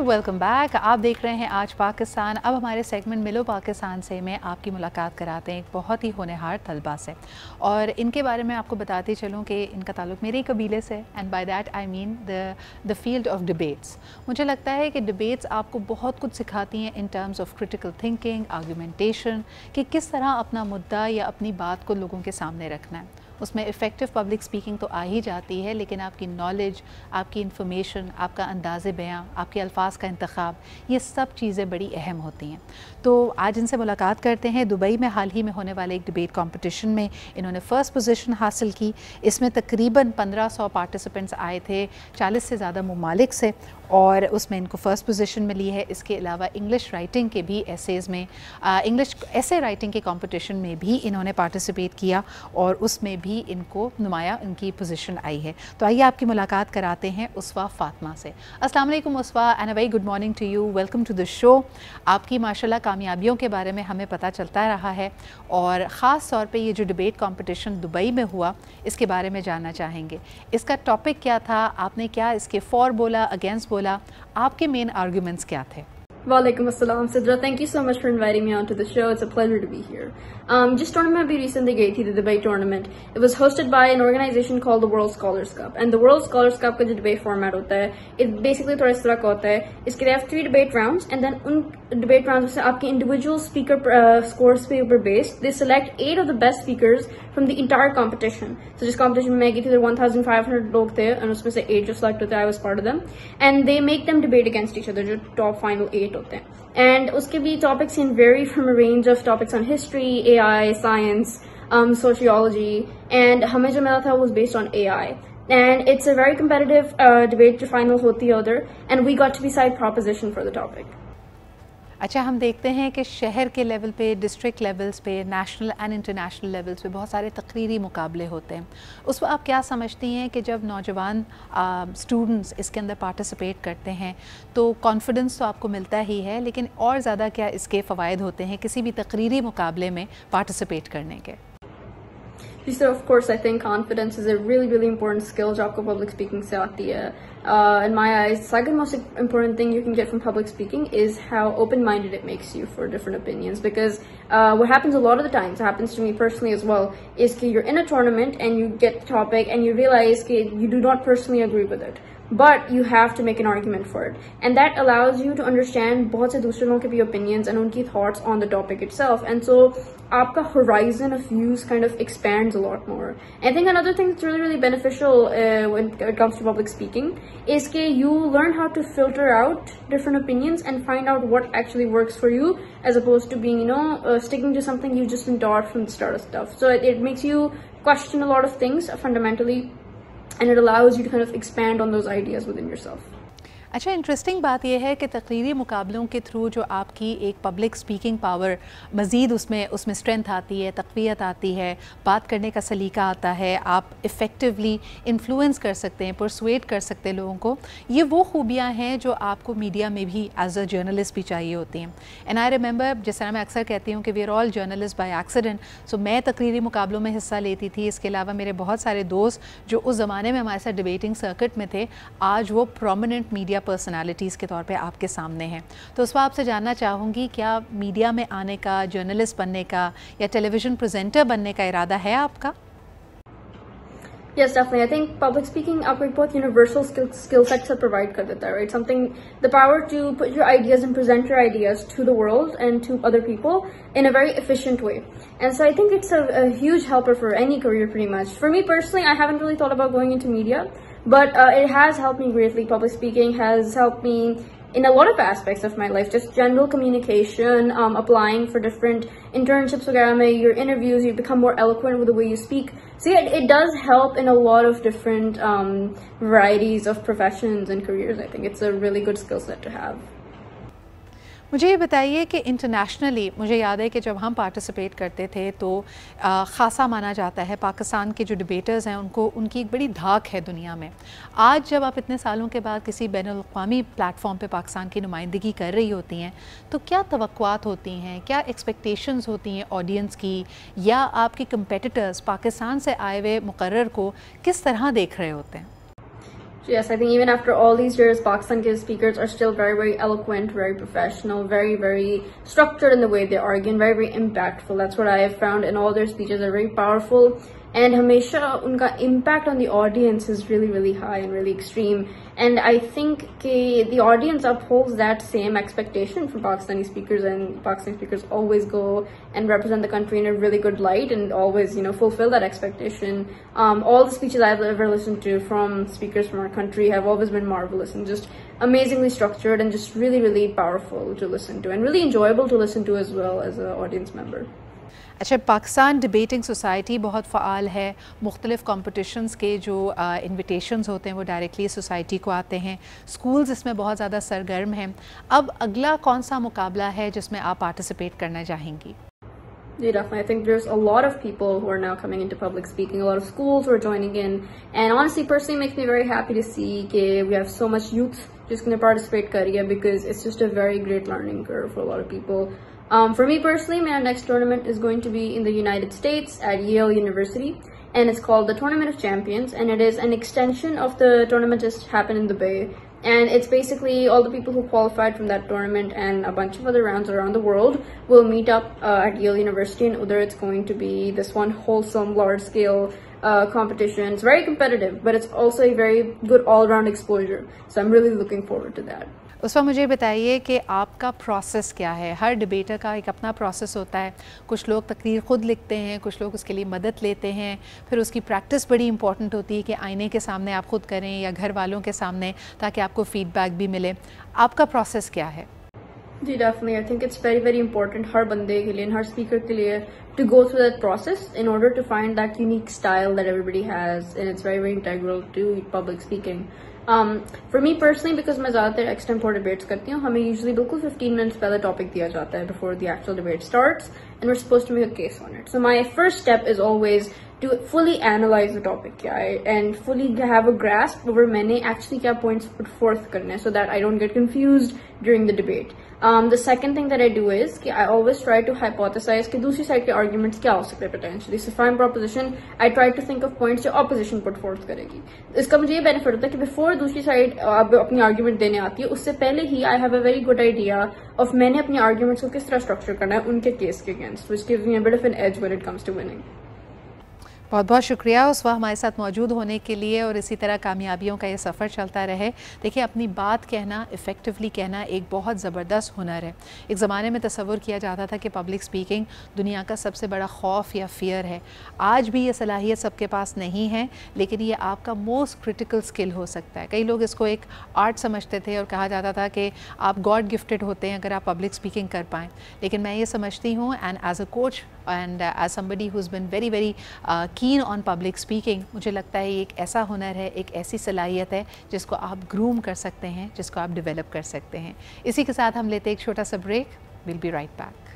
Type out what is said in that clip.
Welcome back. आप देख रहे हैं आज पाकिस्तान। अब हमारे सेगमेंट मिलो पाकिस्तान से मैं आपकी मुलाकात कराते हैं एक बहुत ही होनहार तलबा से, और इनके बारे में आपको बताती चलूँ कि इनका ताल्लुक़ मेरे ही कबीले से, and by that I mean the field of debates. मुझे लगता है कि डिबेट्स आपको बहुत कुछ सिखाती हैं in terms of critical thinking, argumentation, कि किस तरह अपना मुद्दा या अपनी बात को लोगों के सामने रखना है। उसमें इफ़ेक्टिव पब्लिक स्पीकिंग तो आ ही जाती है, लेकिन आपकी नॉलेज, आपकी इन्फॉर्मेशन, आपका अंदाज़े बयां, आपके अल्फाज का इंतखाब, ये सब चीज़ें बड़ी अहम होती हैं। तो आज इनसे मुलाकात करते हैं। दुबई में हाल ही में होने वाले एक डिबेट कंपटीशन में इन्होंने फ़र्स्ट पोजीशन हासिल की। इसमें तकरीबन 1500 पार्टिसिपेंट्स आए थे 40 से ज़्यादा ममालिक से, और उसमें इनको फ़र्स्ट पोजीशन मिली है। इसके अलावा इंग्लिश राइटिंग के भी एसेज़ में, इंग्लिश एसे राइटिंग के कंपटीशन में भी इन्होंने पार्टिसिपेट किया, और उसमें भी इनको नुमाया इनकी पोजीशन आई है। तो आइए आपकी मुलाकात कराते हैं उसवा फ़ातिमा से। अस्सलाम वालेकुम Uswa, and a very good morning to you. Welcome to the show. आपकी माशाल्लाह कामयाबियों के बारे में हमें पता चलता रहा है, और ख़ास तौर पे ये जो डिबेट कंपटीशन दुबई में हुआ, इसके बारे में जानना चाहेंगे। इसका टॉपिक क्या था, आपने क्या इसके फॉर बोला, अगेंस्ट बोला, आपके मेन आर्गूमेंट्स क्या थे? Walaikum assalam, Sidra. Thank you so much for inviting me onto the show. It's a pleasure to be here. Just tournament we recently gave to the debate tournament. It was hosted by an organization called the World Scholars Cup. And the World Scholars Cup का जो debate format होता है, it basically थोड़ा इस तरह का होता है. इसके लिए 3 debate rounds, and then उन debate rounds से आपके individual speaker scores पे ऊपर based, they select 8 of the best speakers from the entire competition. So जिस competition में मैं गई थी, there 1,500 लोग थे, and उसमें से 8 जो select होते हैं, I was part of them. And they make them debate against each other, जो top final 8 होते हैं. And उसके भी topics can vary from a range of topics on history, AI, science, sociology, and हमें जो मिला था was based on AI. And it's a very competitive debate जो final होती है उधर, and we got to be side proposition for the topic. अच्छा, हम देखते हैं कि शहर के लेवल पे, डिस्ट्रिक्ट लेवल्स पे, नेशनल एंड इंटरनेशनल लेवल्स पे बहुत सारे तकरीरी मुकाबले होते हैं। उस वक्त आप क्या समझती हैं कि जब नौजवान स्टूडेंट्स इसके अंदर पार्टिसिपेट करते हैं तो कॉन्फिडेंस तो आपको मिलता ही है, लेकिन और ज़्यादा क्या इसके फ़वाइद होते हैं किसी भी तकरीरी मुकाबले में पार्टिसिपेट करने के? So of course I think confidence is a really important skill जो आपको public speaking से आती है. In my eyes, the second most important thing you can get from public speaking is how open-minded it makes you for different opinions. Because what happens a lot of the times, it happens to me personally as well, is that you're in a tournament and you get the topic and you realize that you do not personally agree with it, but you have to make an argument for it, and that allows you to understand बहुत से दूसरे लोगों के भी opinions and उनकी thoughts on the topic itself, and so आपका horizon of views kind of expands a lot more. And I think another thing that's really beneficial when it comes to public speaking is that you learn how to filter out different opinions and find out what actually works for you, as opposed to being, sticking to something you just been taught from the start of stuff. So it makes you question a lot of things fundamentally, and it allows you to kind of expand on those ideas within yourself. अच्छा, interesting बात यह है कि तकरीरी मुकाबलों के through जो आपकी एक पब्लिक स्पीकिंग पावर मज़ीद उसमें स्ट्रेंथ आती है, तक़वियत आती है, बात करने का सलीका आता है, आप इफ़ेक्टिवली इन्फ्लुएंस कर सकते हैं, परसुएड कर सकते हैं लोगों को। ये वो खूबियाँ हैं जो आपको मीडिया में भी एज अ जर्नलिस्ट भी चाहिए होती हैं। एंड आई रिमेंबर, जिस तरह मैं अक्सर कहती हूँ कि we are all journalist by accident. So मैं तकरीरी मुकाबलों में हिस्सा लेती थी। इसके अलावा मेरे बहुत सारे दोस्त जो उस ज़माने में हमारे साथ डिबेटिंग सर्किट में थे, आज वो प्रोमिनेंट मीडिया पर्सनालिटीज़ के तौर पे आपके सामने हैं। तो उस वक्त आपसे जानना चाहूँगी, क्या मीडिया में आने का, जर्नलिस्ट बनने का या टेलीविज़न प्रेजेंटर बनने का इरादा है आपका? Yes, definitely. I think public speaking आपको एक बहुत universal skill set से provide कर देता है, right? Something, the power to put your ideas and present your ideas to the world and to other people in a very efficient way. And so I think it's a huge helper for any career pretty much. For me personally, I haven't really thought about going into media, but it has helped me greatly. Public speaking has helped me in a lot of aspects of my life, just general communication, applying for different internships, your interviews, you become more eloquent with the way you speak. So yeah, it does help in a lot of different varieties of professions and careers. I think it's a really good skill set to have. मुझे ये बताइए कि internationally, मुझे याद है कि जब हम पार्टिसिपेट करते थे तो ख़ासा माना जाता है, पाकिस्तान के जो डिबेटर्स हैं उनको, उनकी एक बड़ी धाक है दुनिया में। आज जब आप इतने सालों के बाद किसी बैनुल-अक़वामी प्लेटफॉर्म पे पाकिस्तान की नुमाइंदगी कर रही होती हैं, तो क्या तवक्कुआत होती हैं, क्या एक्सपेक्टेशंस होती हैं ऑडियंस की, या आपके कंपेटिटर्स पाकिस्तान से आए हुए मुकर्रर को किस तरह देख रहे होते हैं? So yes, I think even after all these years, Pakistan speakers are still very, very eloquent, very professional, very, very structured in the way they argue, and very, very impactful. That's what I have found, and all their speeches are very powerful. And Hamesha, unka impact on the audience is really, really high and really extreme. And I think the audience upholds that same expectation from Pakistani speakers, and Pakistani speakers always go and represent the country in a really good light and always, you know, fulfill that expectation. All the speeches I've ever listened to from speakers from our country have always been marvelous and just amazingly structured and just really, really powerful to listen to and really enjoyable to listen to as well as an audience member. अच्छा, Pakistan debating society बहुत fall है, मुख्तलिफ़ competitions के जो invitations होते हैं वो directly society को आते हैं, स्कूल्स इसमें बहुत ज़्यादा सरगर्म हैं। अब अगला कौन सा मुकाबला है जिसमें आप पार्टिसिपेट करना चाहेंगी? Yeah, definitely. I think there's a lot of people who are now coming into public speaking, a lot of schools who are joining in, and honestly, personally, makes me very happy to see that we have so much youth just going to participate because it's just a very great learning curve for a lot of people. For me personally, my next tournament is going to be in the United States at Yale University, and it's called the Tournament of Champions, and it is an extension of the tournament just happened in the Bay. And it's basically all the people who qualified from that tournament and a bunch of other rounds around the world will meet up at Yale University, and Udar it's going to be this one wholesome, large-scale competition. It's very competitive, but it's also a very good all-around exposure. So I'm really looking forward to that. उसमें मुझे बताइए कि आपका process क्या है? हर debater का एक अपना प्रोसेस होता है। कुछ लोग तकरीर ख़ुद लिखते हैं, कुछ लोग उसके लिए मदद लेते हैं, फिर उसकी प्रैक्टिस बड़ी इंपॉर्टेंट होती है कि आईने के सामने आप ख़ुद करें या घर वालों के सामने, ताकि आपको फीडबैक भी मिले। आपका प्रोसेस क्या है? जी, definitely. I think it's very, very important हर बंदे के लिए, हर स्पीकर के लिए to go through that process in order to find that unique style that everybody has, and it's very, very integral to public speaking. For me personally, because मैं ज़्यादातर extempore debates करती हूँ, हमें usually बिल्कुल 15 minutes पहले topic दिया जाता है before the actual debate starts, and we're supposed to make a case on it. So my first step is always to fully analyze the topic, and fully have a grasp over मैंने actually क्या points put forth करने, so that I don't get confused during the debate. The second thing that I do is कि I always try to hypothesize कि दूसरी side के arguments क्या हो सकते हैं potentially. So if I'm proposition, I try to think of points जो opposition put forth करेगी. इसका मुझे ये benefit होता है कि before दूसरी side अपनी argument देने आती है, उससे पहले ही I have a very good idea of मैंने अपनी arguments को किस तरह structure करना है उनके case के against, which gives me a bit of an edge when it comes to winning. बहुत बहुत शुक्रिया उस वक्त हमारे साथ मौजूद होने के लिए, और इसी तरह कामयाबियों का ये सफ़र चलता रहे। देखिए, अपनी बात कहना, इफ़ेक्टिवली कहना एक बहुत ज़बरदस्त हुनर है। एक ज़माने में तसव्वुर किया जाता था कि पब्लिक स्पीकिंग दुनिया का सबसे बड़ा खौफ या फ़ियर है। आज भी ये सलाहियत सबके पास नहीं है, लेकिन ये आपका मोस्ट क्रिटिकल स्किल हो सकता है। कई लोग इसको एक आर्ट समझते थे और कहा जाता था कि आप गॉड गिफ्टेड होते हैं अगर आप पब्लिक स्पीकिंग कर पाएँ, लेकिन मैं ये समझती हूँ, and as a coach and as somebody who is been very very keen on public speaking, मुझे लगता है ये एक ऐसा हुनर है, एक ऐसी सलाहियत है जिसको आप ग्रूम कर सकते हैं, जिसको आप डेवलप कर सकते हैं। इसी के साथ हम लेते हैं एक छोटा सा break. Will be right back.